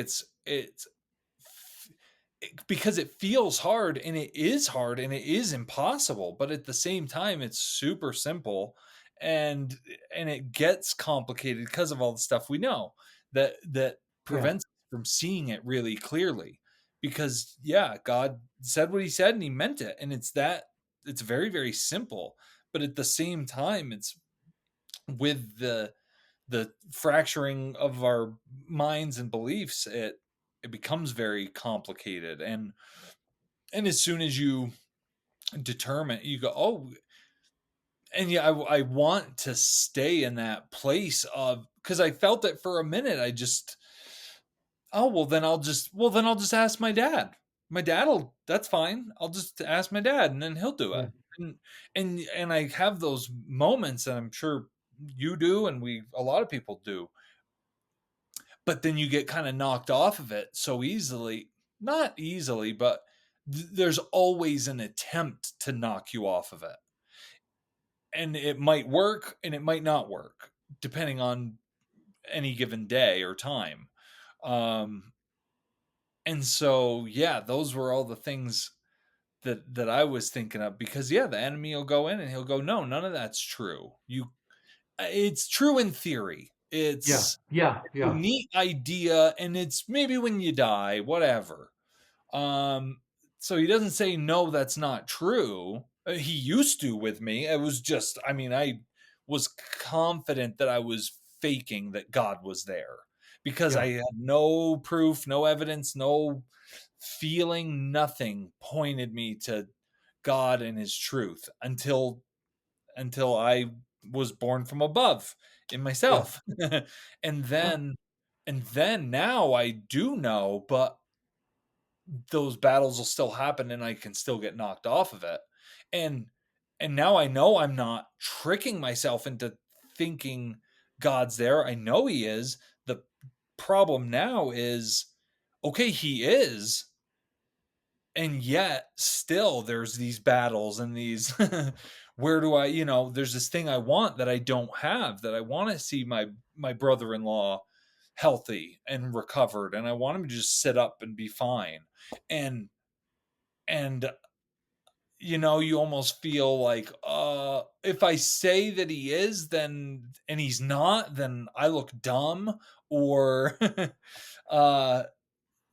because it feels hard, and it is hard, and it is impossible, but at the same time it's super simple, and it gets complicated because of all the stuff we know that yeah, prevents us from seeing it really clearly, because yeah, God said what he said and he meant it, and it's very, very simple, but at the same time it's with the fracturing of our minds and beliefs, it becomes very complicated. And as soon as you determine, you go, oh, and yeah, I want to stay in that place of, because I felt it for a minute. I just, oh, then I'll just ask my dad. My dad'll That's fine. I'll just ask my dad, and then he'll do it. yeah, And I have those moments, and I'm sure you do, and a lot of people do. But then you get kind of knocked off of it so easily. Not easily, but there's always an attempt to knock you off of it. And it might work and it might not work, depending on any given day or time. Um, and so, yeah, those were all the things that I was thinking of, because yeah, the enemy will go in and he'll go, no, none of that's true. It's true in theory. yeah, yeah, It's a yeah, neat idea, and it's maybe when you die, whatever. Um, so he doesn't say no, that's not true. He used to with me. It was just, I mean, I was confident that I was faking that God was there because Yeah, I had no proof, no evidence, no feeling, nothing pointed me to God and his truth until I was born from above in yeah, myself. and yeah, then and then now I do know, but those battles will still happen and I can still get knocked off of it. And and now I know I'm not tricking myself into thinking God's there. I know he is. The problem now is okay, he is, and yet still there's these battles and these where do I, there's this thing I want that I don't have, that I want to see my brother-in-law healthy and recovered, and I want him to just sit up and be fine. And and you almost feel like, if I say that he is, then and he's not, then I look dumb, or uh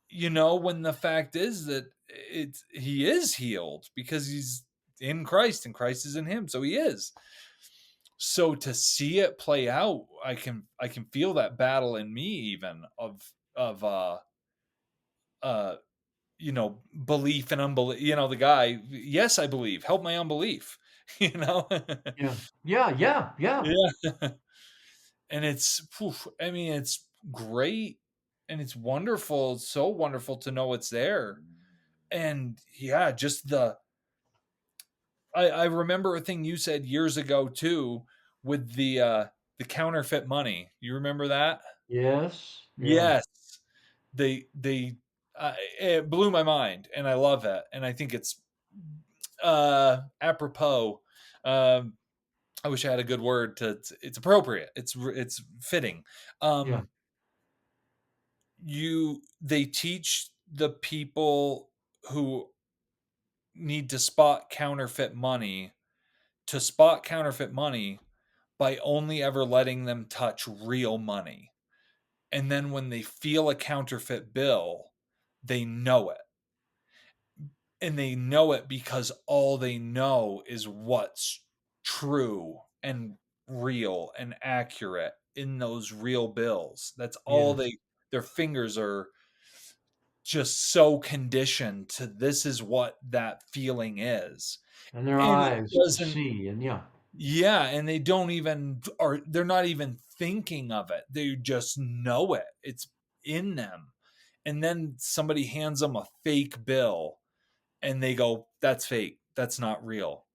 when the fact is that he is healed because he's in Christ and Christ is in him, so he is. So to see it play out, I can feel that battle in me, even of uh belief and unbelief. The guy, yes, I believe, help my unbelief. you know yeah, yeah, yeah, yeah. yeah. And I mean, it's great, and it's wonderful. It's so wonderful to know it's there. And yeah, just I remember a thing you said years ago too, with the counterfeit money. You remember that? Yes, yeah, Yes. They it blew my mind, and I love it, and I think it's apropos. Um I wish I had a good word to it's appropriate. It's fitting. yeah, Um they teach the people who need to spot counterfeit money to spot counterfeit money by only ever letting them touch real money. And then when they feel a counterfeit bill, they know it. And they know it because all they know is what's true and real and accurate in those real bills. That's all yes. their fingers are just so conditioned to, this is what that feeling is. And their And it eyes to doesn't, see, and yeah, yeah, and they don't even, or they're not even thinking of it. They just know it. It's in them. And then somebody hands them a fake bill and they go, that's fake. That's not real.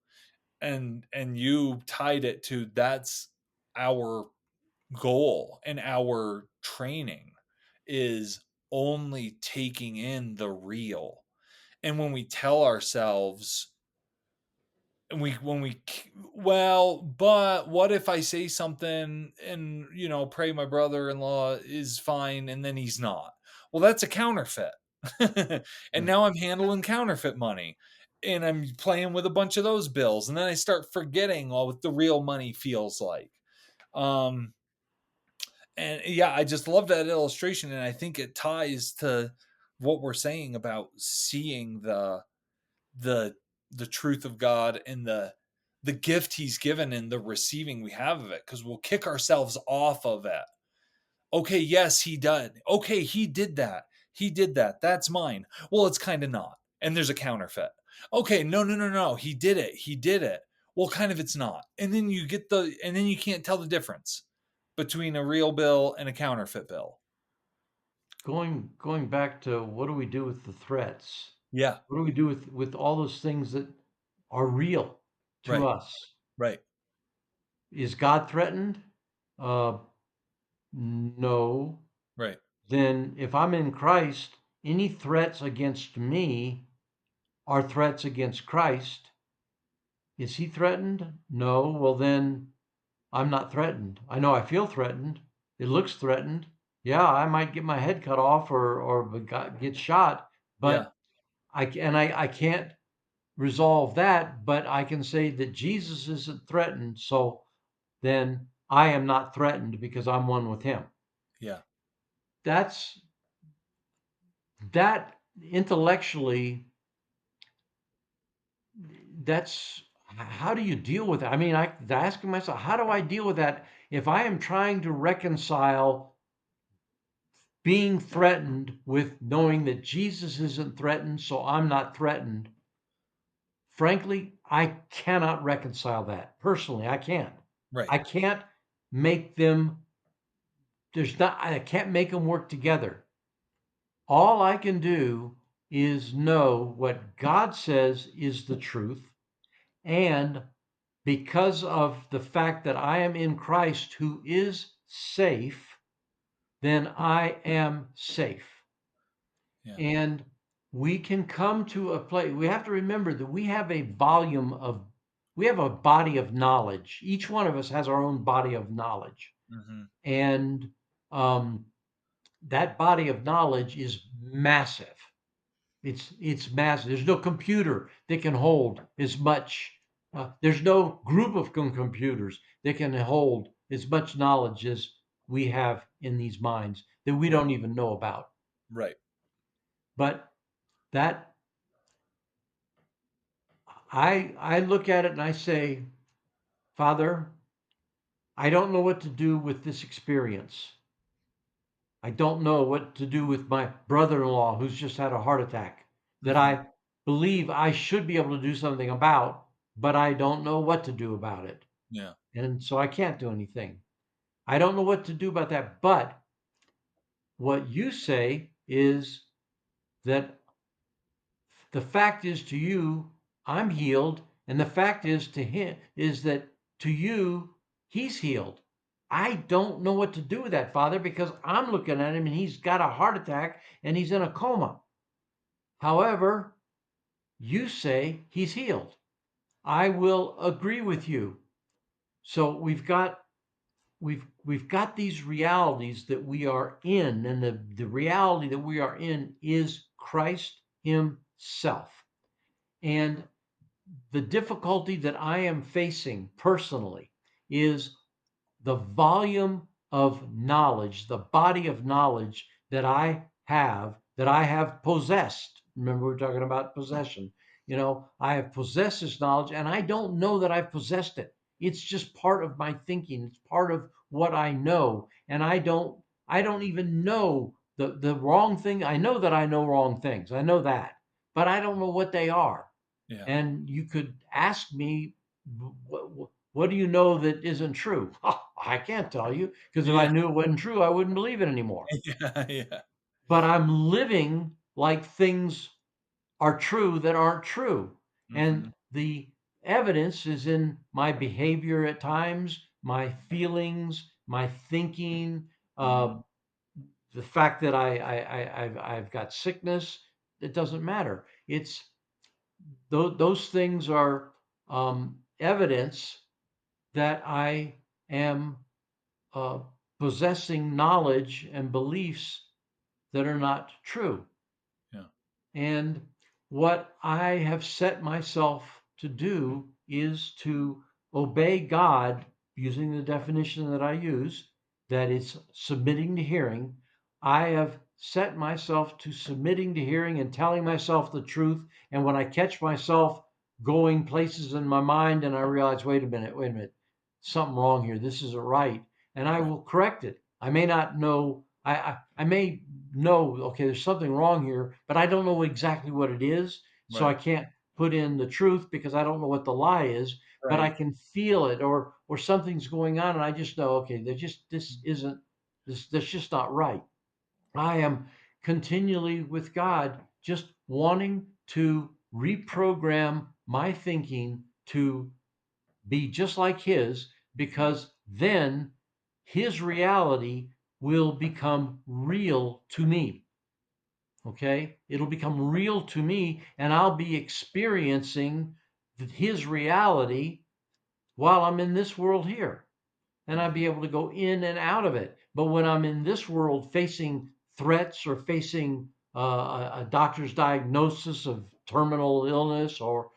And you tied it to, that's our goal and our training, is only taking in the real. And when we tell ourselves, and well, but what if I say something and pray my brother-in-law is fine and then he's not? Well, that's a counterfeit. And yeah. now I'm handling counterfeit money, and I'm playing with a bunch of those bills, and then I start forgetting all what the real money feels like. um and yeah, I just love that illustration, and I think it ties to what we're saying about seeing the the truth of God and the gift he's given and the receiving we have of it, because we'll kick ourselves off of it. Okay, yes, he did. Okay, he did that. He did that. That's mine. Well, it's kind of not. And there's a counterfeit. Okay, no, no, no, no. He did it. He did it. Well, kind of it's not. And then you can't tell the difference between a real bill and a counterfeit bill. Going back to what do we do with the threats? Yeah, What do we do with all those things that are real to right, us? right, Is God threatened? Uh, no. right. Then if I'm in Christ, any threats against me are threats against Christ. Is he threatened? No. Well, then I'm not threatened. I know I feel threatened. It looks threatened. Yeah, I might get my head cut off or get shot, Yeah, but I can't resolve that, but I can say that Jesus isn't threatened, so then I am not threatened because I'm one with him. yeah, That's that intellectually, that's how do you deal with that? I mean, I asking myself, how do I deal with that if I am trying to reconcile being threatened with knowing that Jesus isn't threatened, so I'm not threatened? Frankly, I cannot reconcile that. Personally, I can't. Right. I can't make them, I can't make them work together. All I can do is know what God says is the truth. And because of the fact that I am in Christ who is safe, then I am safe. Yeah. And we can come to a place, we have to remember that we have a body of knowledge. Each one of us has our own body of knowledge. Hmm. And um, that body of knowledge is massive. It's massive. There's no computer that can hold as much. There's no group of computers that can hold as much knowledge as we have in these minds that we Right. don't even know about. Right. But that I look at it and I say, Father, I don't know what to do with this experience. I don't know what to do with my brother-in-law who's just had a heart attack that Hmm. I believe I should be able to do something about, but I don't know what to do about it. Yeah. And so I can't do anything. I don't know what to do about that. But what you say is that the fact is to you, I'm healed. And the fact is to him is that to you, he's healed. I don't know what to do with that, Father, because I'm looking at him and he's got a heart attack and he's in a coma. However, you say he's healed. I will agree with you. So we've got these realities that we are in, and the reality that we are in is Christ Himself. And the difficulty that I am facing personally is the volume of knowledge, the body of knowledge that I have possessed. Remember, we are talking about possession. You know, I have possessed this knowledge and I don't know that I've possessed it. It's just part of my thinking. It's part of what I know. And I don't even know the wrong thing. I know that I know wrong things. I know that, but I don't know what they are. Yeah. And you could ask me, what do you know that isn't true? I can't tell you because if I Yeah. knew it wasn't true, I wouldn't believe it anymore. Yeah. Yeah. But I'm living like things are true that aren't true. Hmm. And the evidence is in my behavior at times, my feelings, my thinking, Hmm. the fact that I've got sickness. It doesn't matter. It's those things are evidence that I am uh, possessing knowledge and beliefs that are not true. Yeah. And what I have set myself to do is to obey God using the definition that I use, that is submitting to hearing. I have set myself to submitting to hearing and telling myself the truth. And when I catch myself going places in my mind and I realize, wait a minute, something wrong here. This isn't right. And I Right. will correct it. I may not know, I may know, okay, there's something wrong here, but I don't know exactly what it is. So I Right. can't put in the truth because I don't know what the lie is, but I Right. can feel it or something's going on and I just know, okay, this isn't that's just not right. I am continually with God just wanting to reprogram my thinking to be just like his, because then his reality will become real to me. Okay, it'll become real to me and I'll be experiencing his reality while I'm in this world here, and I'd Yeah. be able to go in and out of it. But when I'm in this world facing threats or facing a doctor's diagnosis of terminal illness or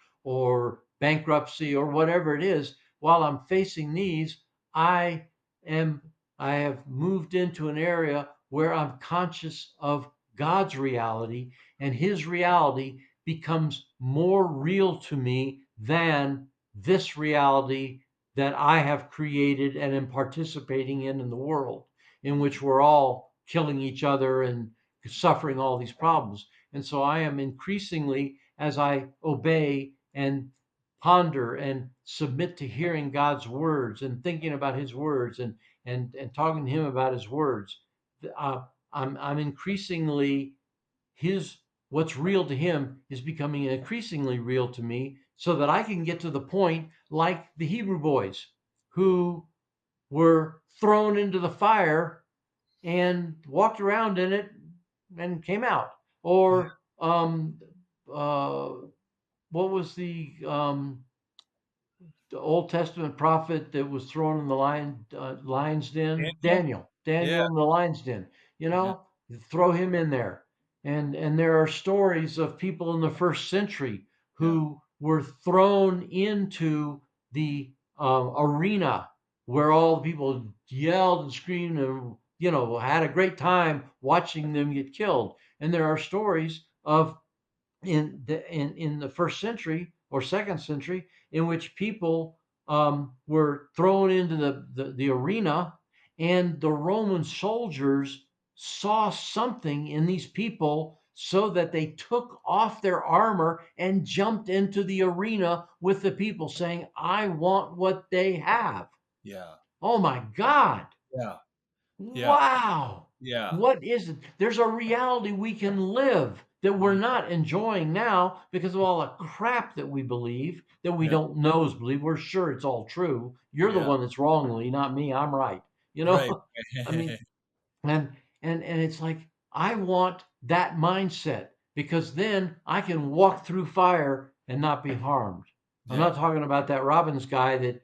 bankruptcy or whatever it is, while I'm facing these, I am I have moved into an area where I'm conscious of God's reality, and His reality becomes more real to me than this reality that I have created and am participating in the world, in which we're all killing each other and suffering all these problems. And so I am increasingly, as I obey and ponder and submit to hearing God's words and thinking about His words and talking to Him about His words, I'm increasingly his what's real to him is becoming increasingly real to me so that I can get to the point like the Hebrew boys who were thrown into the fire and walked around in it and came out. Yeah. Or uh, what was the Old Testament prophet that was thrown in the lion's den? Daniel? Daniel. Yeah. Daniel in the lion's den. You Yeah. know, throw him in there. And there are stories of people in the first century Yeah. who were thrown into the arena where all the people yelled and screamed and had a great time watching them get killed. And there are stories of in the first century or second century in which people were thrown into the arena, and the Roman soldiers saw something in these people so that they took off their armor and jumped into the arena with the people saying, I want what they have. Yeah. Oh my God. Yeah. Yeah. Wow. Yeah. What is it? There's a reality we can live that we're Ye not enjoying now because of all the crap that we believe that we Yeah. don't know is believe. We're sure it's all true. You're the Yeah. one that's wrongly, not me. I'm right. You Right. know, I mean, and and it's like I want that mindset because then I can walk through fire and not be harmed. I'm Yeah. not talking about that Robbins guy that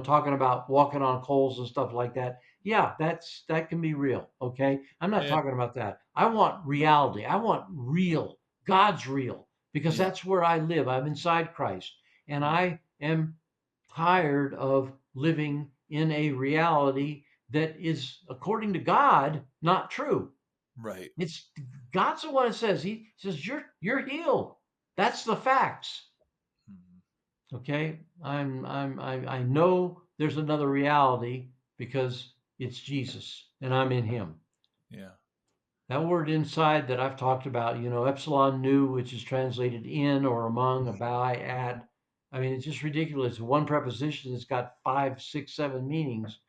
talking about walking on coals and stuff like that. Yeah, that can be real, okay? I'm not Yeah. talking about that. I want reality. I want real. God's real because Yeah. that's where I live. I'm inside Christ and Yeah. I am tired of living in a reality that is, according to God, not true. Right. It's God's the one that says He says you're healed. That's the facts. Mhm. Okay, I know there's another reality because it's Jesus and I'm in Him. Yeah. That word inside that I've talked about, epsilon nu, which is translated in or among, by, at. I mean, it's just ridiculous. One preposition has got five, six, seven meanings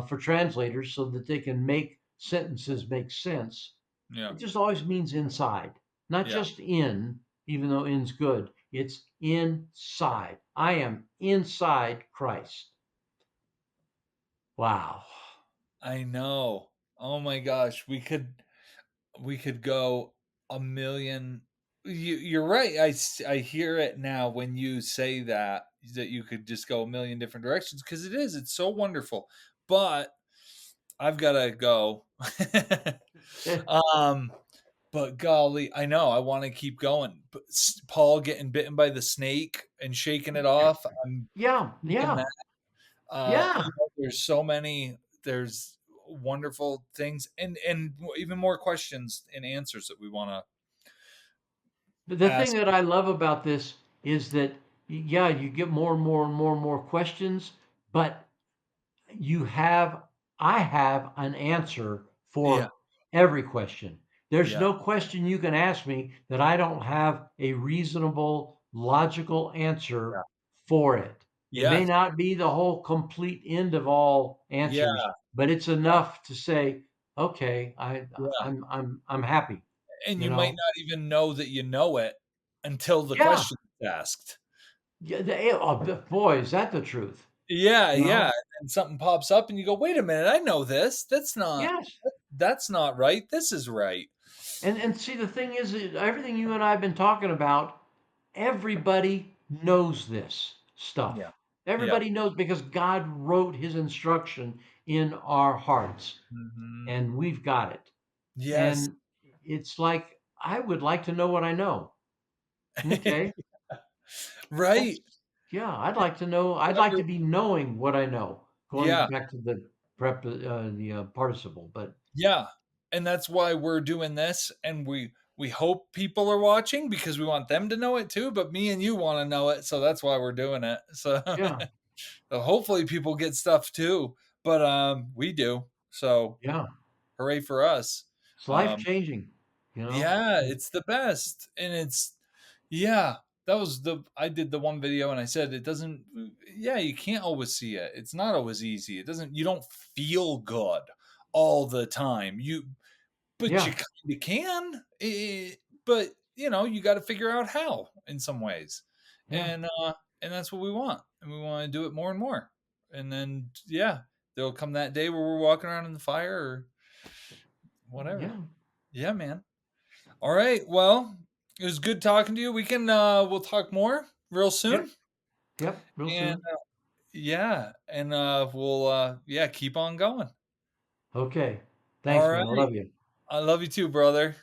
for translators so that they can make sentences make sense. Yeah. It just always means inside, not Yeah. just in, even though in's good. It's inside. I am inside Christ. Wow. I know. Oh my gosh, we could go a million. You're right. I hear it now when you say that you could just go a million different directions because it is. It's so wonderful. But I've got to go. um, but golly, I know I want to keep going. But Paul getting bitten by the snake and shaking it off. I'm Yeah, thinking yeah, that. yeah. There's so many. There's wonderful things and even more questions and answers that we want to The thing ask. that I love about this is that, yeah, you get more and more and more and more questions, but you have, I have an answer Yeah, for every question. There's yeah, no question you can ask me that I don't have a reasonable, logical answer yeah, for it. It may yeah, not be the whole complete end of all yeah, answers, but it's enough to say, okay, yeah. I'm happy, And you you might know? not even know that you know it until the Yeah. question is asked. Yeah, boy, is that the truth, Yeah, you yeah. know? And something pops up, and you go, "Wait a minute, I know this. Yes. That's not right. This is right." And see, the thing is, everything you and I have been talking about, everybody knows this Yeah, stuff. yeah. Everybody knows because God wrote His instruction in our hearts, Mhm. and we've got it. Yes. And it's like I would like to know what I know. Okay, Right. that's yeah. I'd like to know. I'd like to Whatever. be knowing what I know. Going Yeah. back to the the participle, but Yeah, and that's why we're doing this, and we hope people are watching because we want them to know it too, but me and you want to know it, so that's why we're doing it. So, Yeah, so hopefully people get stuff too, but we do. So yeah. hooray for us. It's life Um, changing, you know? yeah, it's the best. And it's, yeah, that was I did the one video and I said it doesn't, yeah, you can't always see it. It's not always easy. It doesn't, you don't feel good all the time. But you Yeah, kind of can. But, you got to figure out how in some ways. yeah, And that's what we want. And we want to do it more and more. And then, yeah, there'll come that day where we're walking around in the fire or whatever. yeah. Yeah, man. All right. Well, it was good talking to you. We'll talk more real Yep, soon. yep, real And soon. yeah, and we'll yeah, keep on going. Okay. All Thanks, man. I right. love you. I love you too, brother.